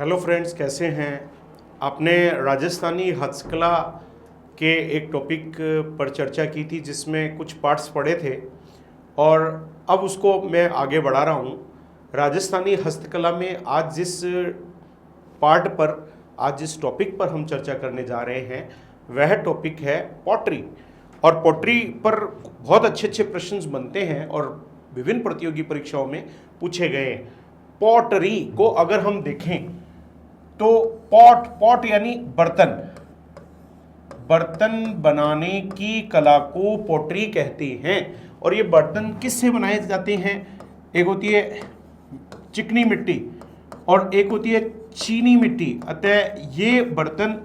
Hello friends, कैसे हैं। आपने राजस्थानी हस्तकला के एक टॉपिक पर चर्चा की थी जिसमें कुछ पार्ट्स पढ़े थे और अब उसको मैं आगे बढ़ा रहा हूँ। राजस्थानी हस्तकला में आज जिस टॉपिक पर हम चर्चा करने जा रहे हैं वह टॉपिक है पॉटरी। और पॉटरी पर बहुत अच्छे अच्छे प्रश्न बनते हैं और विभिन्न प्रतियोगी परीक्षाओं में पूछे गए हैं। पॉटरी को अगर हम देखें तो पॉट यानी बर्तन बनाने की कला को पॉटरी कहते हैं। और ये बर्तन किससे बनाए जाते हैं? एक होती है चिकनी मिट्टी और एक होती है चीनी मिट्टी। अतः ये बर्तन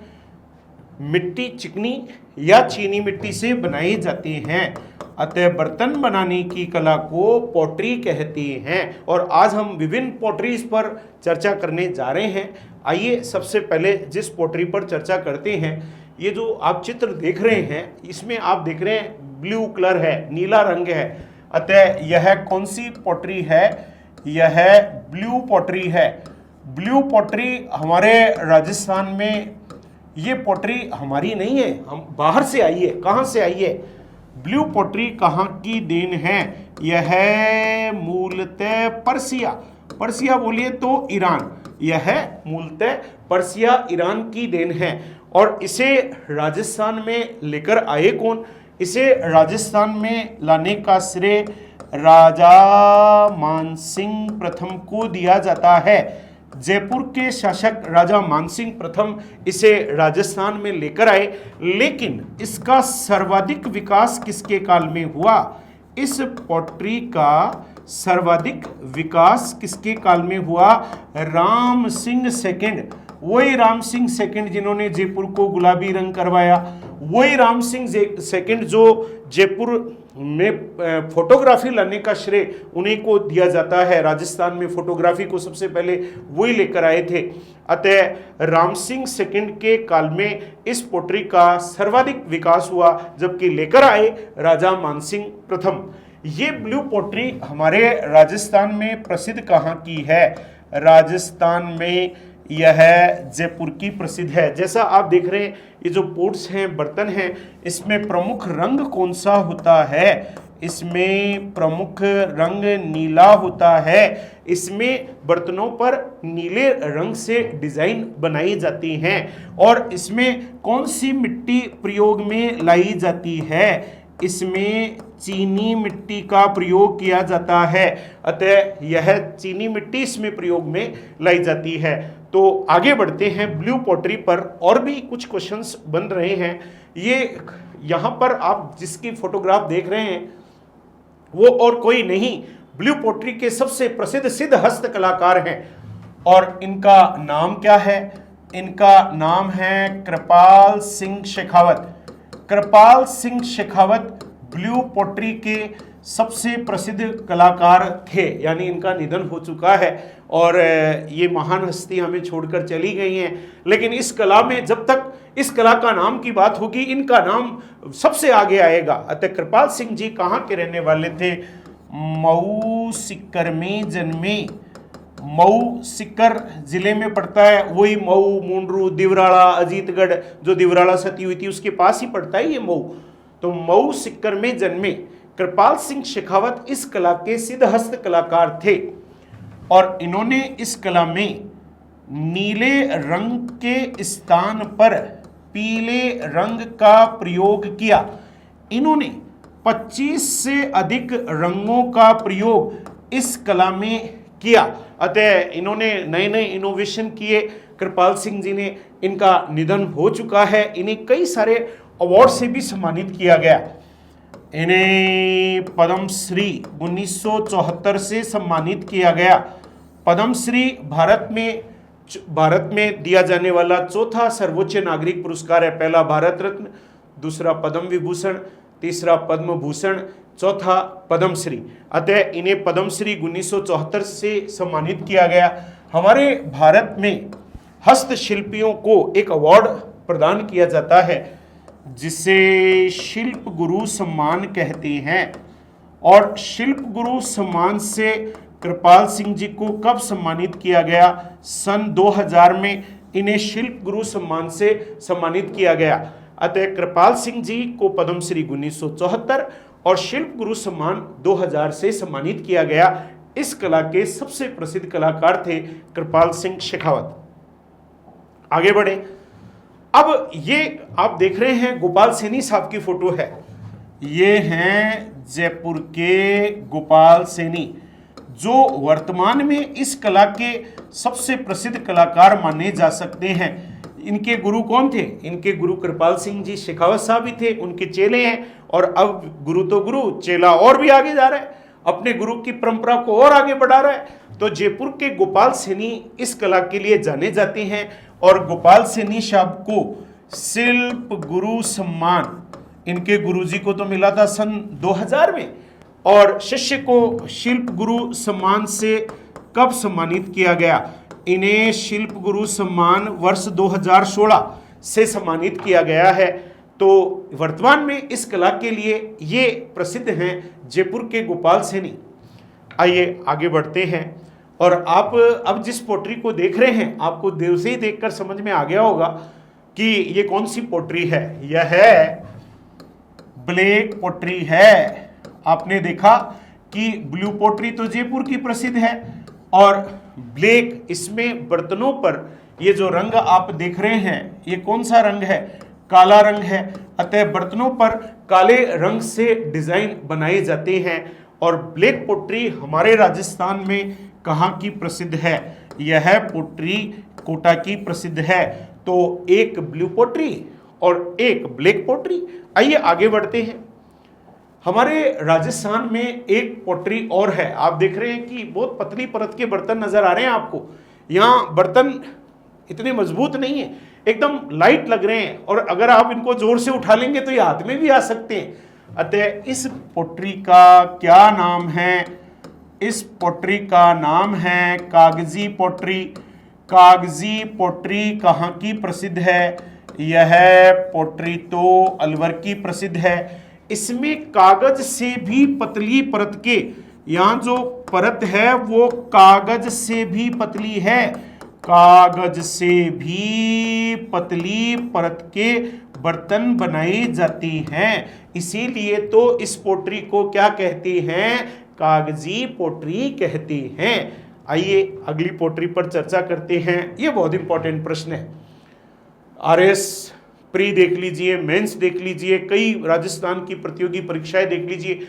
मिट्टी, चिकनी या चीनी मिट्टी से बनाए जाते हैं। अतः बर्तन बनाने की कला को पॉटरी कहते हैं। और आज हम विभिन्न पॉटरीज पर चर्चा करने जा रहे हैं। आइए सबसे पहले जिस पॉटरी पर चर्चा करते हैं, ये जो आप चित्र देख रहे हैं इसमें आप देख रहे हैं ब्लू कलर है, नीला रंग है। अतः यह कौन सी पॉटरी है? यह ब्लू पॉटरी है। ब्लू पॉटरी हमारे राजस्थान में, ये पॉटरी हमारी नहीं है, हम बाहर से आई है। कहाँ से आई है? ब्लू पॉटरी कहाँ की देन है? यह मूलतः पर्सिया बोलिए तो ईरान। यह मूलतः पर्सिया, ईरान की देन है। और इसे राजस्थान में लेकर आए कौन? इसे राजस्थान में लाने का श्रेय राजा मानसिंह प्रथम को दिया जाता है। जयपुर के शासक राजा मानसिंह प्रथम इसे राजस्थान में लेकर आए। लेकिन इसका सर्वाधिक विकास किसके काल में हुआ? इस पॉटरी का सर्वाधिक विकास किसके काल में हुआ? राम सिंह सेकंड। वही राम सिंह सेकंड जिन्होंने जयपुर को गुलाबी रंग करवाया, वही राम सिंह सेकंड जो जयपुर में फोटोग्राफी लाने का श्रेय उन्हीं को दिया जाता है। राजस्थान में फोटोग्राफी को सबसे पहले वही लेकर आए थे। अतः राम सिंह सेकंड के काल में इस पॉटरी का सर्वाधिक विकास हुआ, जबकि लेकर आए राजा मानसिंह प्रथम। ये ब्लू पॉटरी हमारे राजस्थान में प्रसिद्ध कहाँ की है? राजस्थान में यह जयपुर की प्रसिद्ध है। जैसा आप देख रहे हैं ये जो पोट्स हैं, बर्तन हैं, इसमें प्रमुख रंग कौन सा होता है? इसमें प्रमुख रंग नीला होता है। इसमें बर्तनों पर नीले रंग से डिजाइन बनाई जाती हैं। और इसमें कौन सी मिट्टी प्रयोग में लाई जाती है? इसमें चीनी मिट्टी का प्रयोग किया जाता है। अतः यह चीनी मिट्टी इसमें प्रयोग में लाई जाती है। तो आगे बढ़ते हैं ब्लू पॉटरी पर। और भी कुछ क्वेश्चंस बन रहे हैं। ये यहाँ पर आप जिसकी फोटोग्राफ देख रहे हैं वो और कोई नहीं, ब्लू पॉटरी के सबसे प्रसिद्ध सिद्ध हस्त कलाकार हैं। और इनका नाम क्या है? इनका नाम है कृपाल सिंह शेखावत। कृपाल सिंह शेखावत ब्लू पॉटरी के सबसे प्रसिद्ध कलाकार थे, यानी इनका निधन हो चुका है और ये महान हस्ती हमें छोड़कर चली गई हैं। लेकिन इस कला में जब तक इस कला का नाम की बात होगी, इनका नाम सबसे आगे आएगा। अतः कृपाल सिंह जी कहाँ के रहने वाले थे? मऊ सीकर में जन्मे। मऊ सीकर जिले में पड़ता है, वही मऊ, मुंडरू, दिवराड़ा, अजीतगढ़, जो दिवराड़ा सती हुई थी उसके पास ही पड़ता है ये मऊ। तो मऊ सीकर में जन्मे कृपाल सिंह शेखावत इस कला के सिद्ध हस्त कलाकार थे। और इन्होंने इस कला में नीले रंग के स्थान पर पीले रंग का प्रयोग किया। इन्होंने 25 से अधिक रंगों का प्रयोग इस कला में किया। अतः इन्होंने नए नए इनोवेशन किए। कृपाल सिंह जी ने, इनका निधन हो चुका है। इन्हें कई सारे अवार्ड से भी सम्मानित किया गया। इन्हें पद्मश्री 1974 से सम्मानित किया गया। पद्मश्री भारत में दिया जाने वाला चौथा सर्वोच्च नागरिक पुरस्कार है। पहला भारत रत्न, दूसरा पद्म विभूषण, तीसरा पद्म भूषण, चौथा पद्मश्री। अतः इन्हें पद्मश्री 1974 से सम्मानित किया गया। हमारे भारत में हस्तशिल्पियों को एक अवार्ड प्रदान किया जाता है जिसे शिल्प गुरु सम्मान कहते हैं। और शिल्प गुरु सम्मान से कृपाल सिंह जी को कब सम्मानित किया गया? सन 2000 में इन्हें शिल्प गुरु सम्मान से सम्मानित किया गया। अतः कृपाल सिंह जी को पद्मश्री 1974 और शिल्प गुरु सम्मान 2000 से सम्मानित किया गया। इस कला के सबसे प्रसिद्ध कलाकार थे कृपाल सिंह शेखावत। आगे बढ़े। अब ये आप देख रहे हैं गोपाल सैनी साहब की फोटो है। ये हैं जयपुर के गोपाल सैनी, जो वर्तमान में इस कला के सबसे प्रसिद्ध कलाकार माने जा सकते हैं। इनके गुरु कौन थे? इनके गुरु कृपाल सिंह जी शेखावत साहब ही थे, उनके चेले हैं। और अब गुरु तो गुरु, चेला और भी आगे जा रहा है, अपने गुरु की परंपरा को और आगे बढ़ा रहा है। तो जयपुर के गोपाल सैनी इस कला के लिए जाने जाते हैं और गोपाल सैनी साहब को शिल्प गुरु सम्मान इनके गुरुजी को तो मिला था सन 2000 में, और शिष्य को शिल्प गुरु सम्मान से कब सम्मानित किया गया? इन्हें शिल्प गुरु सम्मान वर्ष 2016 से सम्मानित किया गया है। तो वर्तमान में इस कला के लिए ये प्रसिद्ध हैं जयपुर के गोपाल सैनी। आइए आगे बढ़ते हैं। और आप अब जिस पोट्री को देख रहे हैं, आपको देर से ही देखकर समझ में आ गया होगा कि ये कौन सी पोट्री है। यह है ब्लैक पोट्री है। आपने देखा कि ब्लू पोट्री तो जयपुर की प्रसिद्ध है, और ब्लैक, इसमें बर्तनों पर ये जो रंग आप देख रहे हैं, ये कौन सा रंग है? काला रंग है। अतः बर्तनों पर काले रंग से डिजाइन बनाए जाते हैं। और ब्लैक पोट्री हमारे राजस्थान में कहाँ की प्रसिद्ध है? यह पोट्री कोटा की प्रसिद्ध है। तो एक ब्लू पोट्री और एक ब्लैक पोट्री। आइए आगे बढ़ते हैं। हमारे राजस्थान में एक पोट्री और है। आप देख रहे हैं कि बहुत पतली परत के बर्तन नजर आ रहे हैं आपको। यहाँ बर्तन इतने मजबूत नहीं है, एकदम लाइट लग रहे हैं, और अगर आप इनको जोर से उठा लेंगे तो ये हाथ में भी आ सकते हैं। अतः इस पोट्री का क्या नाम है? इस पोट्री का नाम है कागजी पोट्री। कागजी पोट्री कहाँ की प्रसिद्ध है? यह पोट्री तो अलवर की प्रसिद्ध है। इसमें कागज से भी पतली परत के, यहाँ जो परत है वो कागज से भी पतली है, कागज से भी पतली परत के बर्तन बनाए जाते हैं। इसीलिए तो इस पोट्री को क्या कहते हैं? कागजी पोट्री कहते हैं। आइए अगली पोट्री पर चर्चा करते हैं। ये बहुत इंपॉर्टेंट प्रश्न है। आरएस प्री देख लीजिए, मेंस देख लीजिए, कई राजस्थान की प्रतियोगी परीक्षाएं देख लीजिए।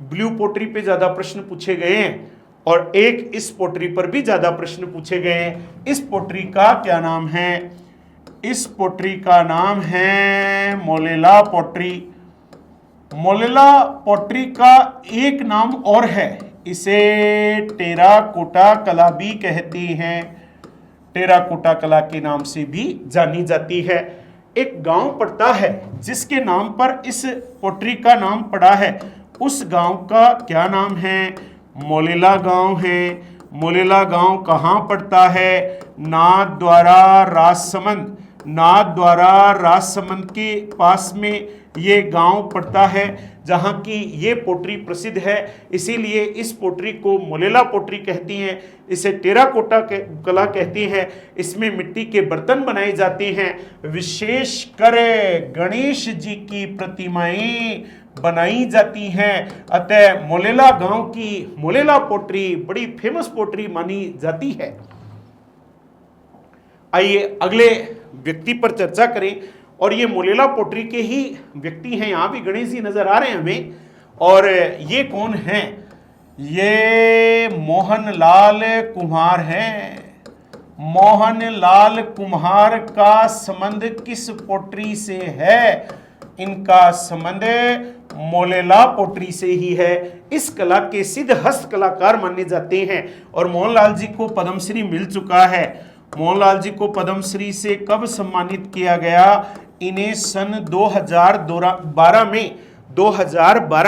ब्लू पोट्री पे ज्यादा प्रश्न पूछे गए हैं, और एक इस पोट्री पर भी ज्यादा प्रश्न पूछे गए हैं। इस पोट्री का क्या नाम है? इस पोट्री का नाम है मोलेला पोट्री। मोलेला पोट्री का एक नाम और है, इसे टेराकोटा कला भी कहते हैं। टेराकोटा कला के नाम से भी जानी जाती है। एक गांव पड़ता है जिसके नाम पर इस पोट्री का नाम पड़ा है। उस गांव का क्या नाम है? मोलेला गांव है। मोलेला गांव कहाँ पड़ता है? नाथद्वारा राजसमंद। नाथद्वारा राजसमंद के पास में ये गांव पड़ता है, जहाँ की ये पोट्री प्रसिद्ध है। इसीलिए इस पोट्री को मोलेला पोट्री कहती हैं। इसे टेराकोटा कला कहती हैं। इसमें मिट्टी के बर्तन बनाए जाते हैं। विशेषकर गणेश जी की प्रतिमाएं बनाई जाती हैं। अतः मोलेला गांव की मोलेला पोट्री बड़ी फेमस पोट्री मानी जाती है। आइए अगले व्यक्ति पर चर्चा करें, और ये मोलेला पोट्री के ही व्यक्ति हैं। यहाँ भी गणेश जी नजर आ रहे हैं हमें। और ये कौन हैं? ये मोहनलाल कुम्हार हैं। मोहनलाल कुम्हार का संबंध किस पोट्री से है? इनका संबंध मोलेला पोट्री से ही है। इस कला के सिद्ध हस्त कलाकार माने जाते हैं, और मोहनलाल जी को पद्मश्री मिल चुका है। मोहनलाल जी को पद्मश्री से कब सम्मानित किया गया? इन्हें सन 2012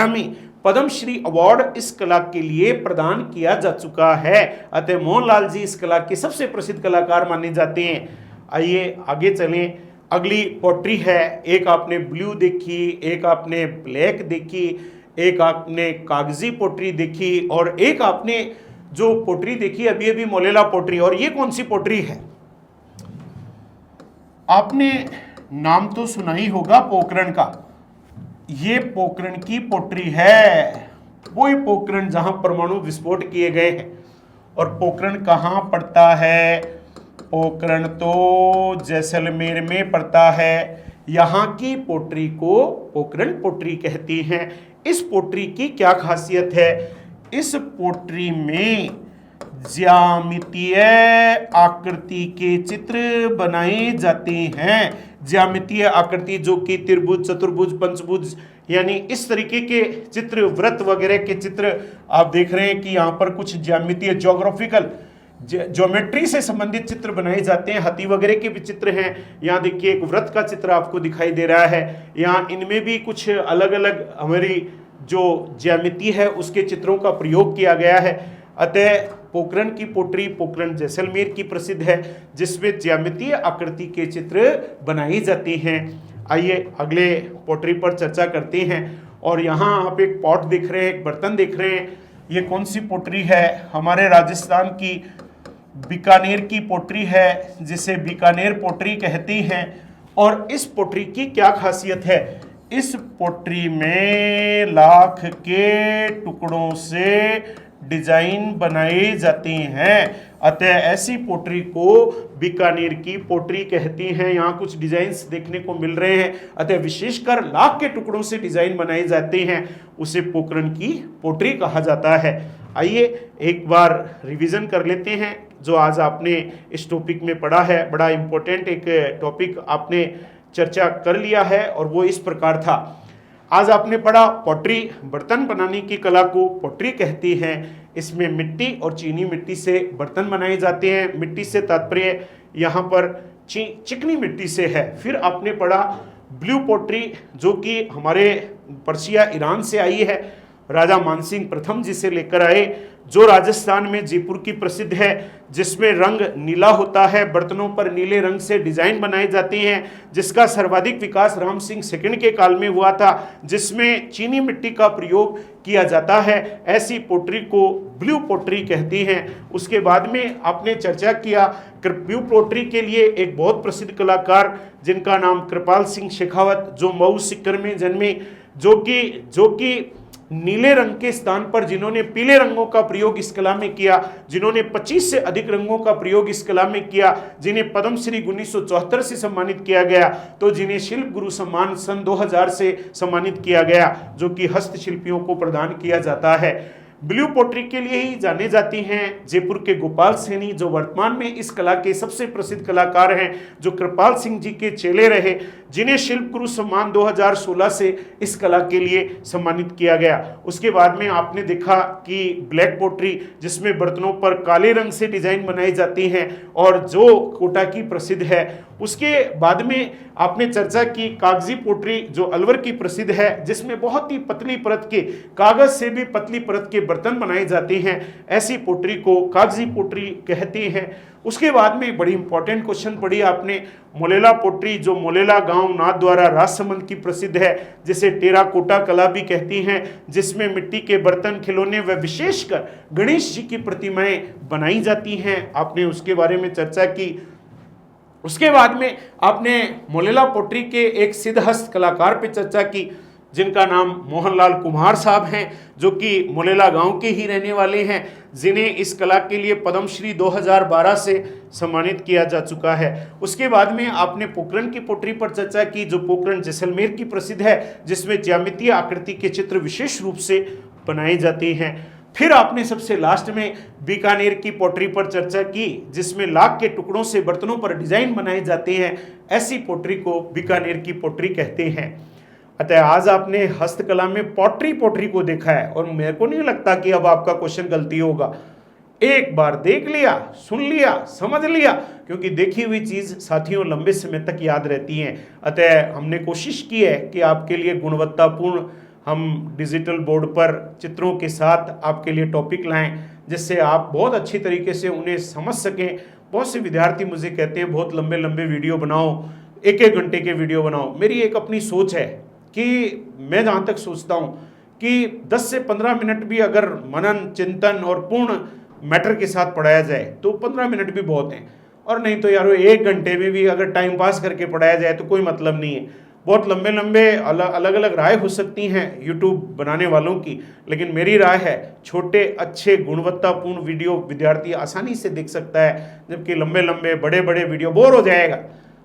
में पद्मश्री अवार्ड इस कला के लिए प्रदान किया जा चुका है। अतः मोहनलाल जी इस कला के सबसे प्रसिद्ध कलाकार माने जाते हैं। आइए आगे चलें। अगली पोट्री है, एक आपने ब्लू देखी, एक आपने ब्लैक देखी, एक आपने कागजी पोट्री देखी, और एक आपने जो पोट्री देखी अभी अभी मोलेला पोट्री, और ये कौन सी पोट्री है? आपने नाम तो सुना ही होगा पोखरण का। ये पोखरण की पोट्री है, वही पोखरण जहां परमाणु विस्फोट किए गए हैं। और पोखरण कहां पड़ता है? पोखरण तो जैसलमेर में पड़ता है। यहाँ की पोट्री को पोखरण पोट्री कहती हैं। इस पोट्री की क्या खासियत है? इस पोट्री में ज्यामितीय आकृति के चित्र बनाए जाते हैं। ज्यामितीय आकृति जो कि त्रिभुज, चतुर्भुज, पंचभुज, यानी इस तरीके के चित्र, वृत्त वगैरह के चित्र आप देख रहे हैं कि यहाँ पर कुछ ज्यामितीय ज्योग्राफिकल ज्योमेट्री से संबंधित चित्र बनाए जाते हैं। हाथी वगैरह के भी चित्र हैं। यहाँ देखिए एक वृत्त का चित्र आपको दिखाई दे रहा है। यहाँ इनमें भी कुछ अलग अलग हमारी जो ज्यामिति है उसके चित्रों का प्रयोग किया गया है। अतः पोखरण की पोट्री पोखरण जैसलमेर की प्रसिद्ध है, जिसमें ज्यामितीय आकृति के चित्र बनाई जाती हैं। आइए अगले पोट्री पर चर्चा करते हैं। और यहाँ आप एक पॉट देख रहे हैं, एक बर्तन देख रहे हैं। ये कौन सी पोट्री है? हमारे राजस्थान की बीकानेर की पोट्री है, जिसे बीकानेर पोट्री कहती हैं। और इस पोट्री की क्या खासियत है? इस पोट्री में लाख के टुकड़ों से डिजाइन बनाए जाते हैं। अतः ऐसी पोट्री को बीकानेर की पोट्री कहती हैं। यहाँ कुछ डिजाइन्स देखने को मिल रहे हैं। अतः विशेषकर लाख के टुकड़ों से डिजाइन बनाए जाते हैं, उसे पोखरण की पोट्री कहा जाता है। आइए एक बार रिवीजन कर लेते हैं जो आज आपने इस टॉपिक में पढ़ा है। बड़ा इंपॉर्टेंट एक टॉपिक आपने चर्चा कर लिया है, और वो इस प्रकार था। आज आपने पढ़ा पोट्री, बर्तन बनाने की कला को पोट्री कहती हैं। इसमें मिट्टी और चीनी मिट्टी से बर्तन बनाए जाते हैं। मिट्टी से तात्पर्य यहाँ पर चिकनी मिट्टी से है। फिर आपने पढ़ा ब्लू पोट्री, जो कि हमारे पर्शिया ईरान से आई है। राजा मानसिंह प्रथम जिसे लेकर आए, जो राजस्थान में जयपुर की प्रसिद्ध है, जिसमें रंग नीला होता है, बर्तनों पर नीले रंग से डिजाइन बनाए जाते हैं, जिसका सर्वाधिक विकास राम सिंह सेकंड के काल में हुआ था, जिसमें चीनी मिट्टी का प्रयोग किया जाता है। ऐसी पोट्री को ब्लू पोट्री कहती हैं। उसके बाद में आपने चर्चा किया ब्लू पोट्री के लिए एक बहुत प्रसिद्ध कलाकार जिनका नाम कृपाल सिंह शेखावत, जो मऊ सीकर में जन्मे, जो कि नीले रंग के स्थान पर जिन्होंने पीले रंगों का प्रयोग इस कला में किया, जिन्होंने 25 से अधिक रंगों का प्रयोग इस कला में किया, जिन्हें पद्मश्री 1974 से सम्मानित किया गया, तो जिन्हें शिल्प गुरु सम्मान सन 2000 से सम्मानित किया गया, जो कि हस्तशिल्पियों को प्रदान किया जाता है। ब्लू पोट्री के लिए ही जाने जाती हैं जयपुर के गोपाल सैनी, जो वर्तमान में इस कला के सबसे प्रसिद्ध कलाकार हैं, जो कृपाल सिंह जी के चेले रहे, जिन्हें शिल्प गुरु सम्मान 2016 से इस कला के लिए सम्मानित किया गया। उसके बाद में आपने देखा कि ब्लैक पोट्री, जिसमें बर्तनों पर काले रंग से डिजाइन बनाई जाती हैं और जो कोटा की प्रसिद्ध है। उसके बाद में आपने चर्चा की कागजी पोट्री, जो अलवर की प्रसिद्ध है, जिसमें बहुत ही पतली परत के, कागज से भी पतली परत के बर्तन बनाए जाते हैं। ऐसी पोट्री को कागजी पोट्री कहते हैं। उसके बाद में बड़ी इंपॉर्टेंट क्वेश्चन पढ़ी आपने, मोलेला पोट्री, जो मोलेला गांव नाथद्वारा राजसमंद की प्रसिद्ध है, जिसे टेराकोटा कला भी कहती हैं, जिसमें मिट्टी के बर्तन, खिलौने व विशेषकर गणेश जी की प्रतिमाएं बनाई जाती हैं। आपने उसके बारे में चर्चा की। उसके बाद में आपने मोलेला पोट्री के एक सिद्धहस्त कलाकार पे चर्चा की, जिनका नाम मोहनलाल कुम्हार साहब हैं, जो कि मोलेला गांव के ही रहने वाले हैं, जिन्हें इस कला के लिए पद्मश्री 2012 से सम्मानित किया जा चुका है। उसके बाद में आपने पोखरण की पोट्री पर चर्चा की, जो पोखरण जैसलमेर की प्रसिद्ध है, जिसमें ज्यामितीय आकृति के चित्र विशेष रूप से बनाए जाते हैं। फिर आपने सबसे लास्ट में बीकानेर की पोट्री पर चर्चा की, जिसमें लाख के टुकड़ों से बर्तनों पर डिजाइन बनाए जाते हैं। ऐसी पोट्री को बीकानेर की पोट्री कहते हैं। अतः आज आपने हस्तकला में पोट्री को देखा है, और मेरे को नहीं लगता कि अब आपका क्वेश्चन गलती होगा। एक बार देख लिया, सुन लिया, समझ लिया, क्योंकि देखी हुई चीज साथियों लंबे समय तक याद रहती है। अतः हमने कोशिश की है कि आपके लिए गुणवत्तापूर्ण हम डिजिटल बोर्ड पर चित्रों के साथ आपके लिए टॉपिक लाएं, जिससे आप बहुत अच्छी तरीके से उन्हें समझ सकें। बहुत से विद्यार्थी मुझे कहते हैं बहुत लंबे लंबे वीडियो बनाओ, एक घंटे के वीडियो बनाओ। मेरी एक अपनी सोच है कि मैं जहाँ तक सोचता हूँ कि 10 से 15 मिनट भी अगर मनन, चिंतन और पूर्ण मैटर के साथ पढ़ाया जाए तो 15 मिनट भी बहुत हैं, और नहीं तो यार 1 घंटे में भी अगर टाइम पास करके पढ़ाया जाए तो कोई मतलब नहीं है। बहुत लंबे लंबे अलग अलग राय हो सकती हैं यूट्यूब बनाने वालों की, लेकिन मेरी राय है छोटे अच्छे गुणवत्तापूर्ण वीडियो विद्यार्थी आसानी से देख सकता है, जबकि लंबे लंबे बड़े बड़े वीडियो बोर हो जाएगा।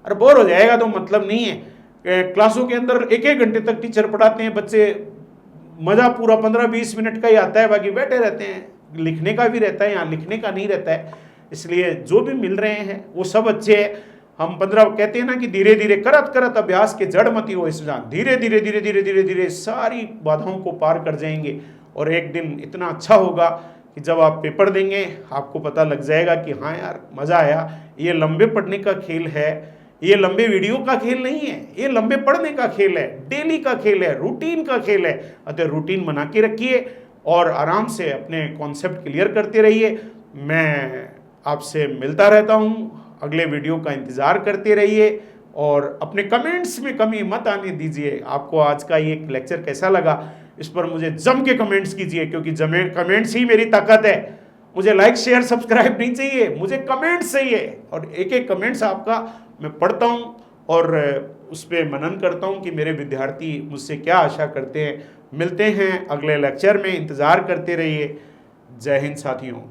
और बोर हो जाएगा तो मतलब नहीं है। क्लासों के अंदर 1-1 घंटे तक टीचर पढ़ाते हैं, बच्चे मज़ा पूरा 15-20 मिनट का ही आता है, बाकी बैठे रहते हैं। लिखने का भी रहता है, यहाँ लिखने का नहीं रहता है। इसलिए जो भी मिल रहे हैं वो सब अच्छे हैं। हम 15 कहते हैं ना कि धीरे धीरे करत करत अभ्यास के जड़ मती हो सुजान, धीरे धीरे धीरे धीरे धीरे धीरे सारी बाधाओं को पार कर जाएंगे, और एक दिन इतना अच्छा होगा कि जब आप पेपर देंगे आपको पता लग जाएगा कि हाँ यार मज़ा आया। ये लंबे पढ़ने का खेल है, ये लंबे वीडियो का खेल नहीं है, ये लंबे पढ़ने का खेल है, डेली का खेल है, रूटीन का खेल है। अतः रूटीन बना के रखिए और आराम से अपने कॉन्सेप्ट क्लियर करते रहिए। मैं आपसे मिलता रहता हूँ, अगले वीडियो का इंतज़ार करते रहिए और अपने कमेंट्स में कमी मत आने दीजिए। आपको आज का ये लेक्चर कैसा लगा इस पर मुझे जम के कमेंट्स कीजिए, क्योंकि कमेंट्स ही मेरी ताकत है। मुझे लाइक शेयर सब्सक्राइब नहीं चाहिए, मुझे कमेंट्स चाहिए, और एक एक कमेंट्स आपका मैं पढ़ता हूँ और उस पर मनन करता हूँ कि मेरे विद्यार्थी मुझसे क्या आशा करते हैं। मिलते हैं अगले लेक्चर में, इंतज़ार करते रहिए। जय हिंद साथियों।